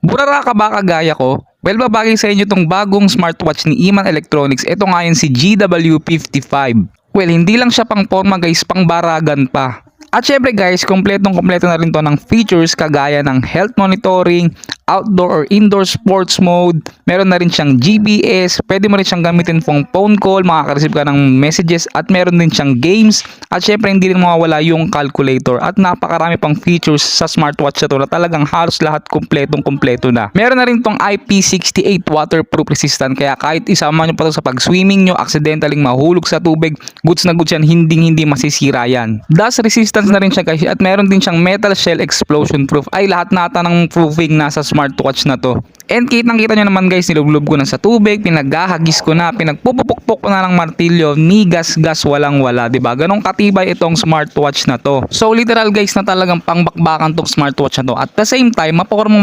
Burara ka ba kagaya ko? Well, babagay sa inyo itong bagong smartwatch ni Iman Electronics. Ito nga yun si GW55. Well, hindi lang siya pang forma guys, pang baragan pa. At syempre guys, kompletong-kompleto na rin to ng features kagaya ng health monitoring, outdoor or indoor sports mode, meron na rin siyang GPS, pwede mo rin siyang gamitin pong phone call, makaka-receive ka ng messages at meron din siyang games at syempre hindi rin mawawala yung calculator at napakarami pang features sa smartwatch na to na talagang halos lahat kompletong-kompleto na. Meron na rin tong IP68 waterproof resistant kaya kahit isama nyo pa to sa pag-swimming nyo, accidentally mahulog sa tubig, goods na goods yan, hindi masisira yan. Dust resistance na rin siya guys at meron din siyang metal shell explosion proof. Ay lahat nata ng proofing nasa smartwatch na to. And kitang-kita nyo naman guys, nilublob ko na sa tubig, pinaghahagis ko na, pinagpupupukpok ko na ng martilyo, ni gas-gas walang-wala, 'di ba? Ganong katibay itong smartwatch na to. So literal guys na talagang pangbakbakan tong smartwatch na to. At the same time, maporma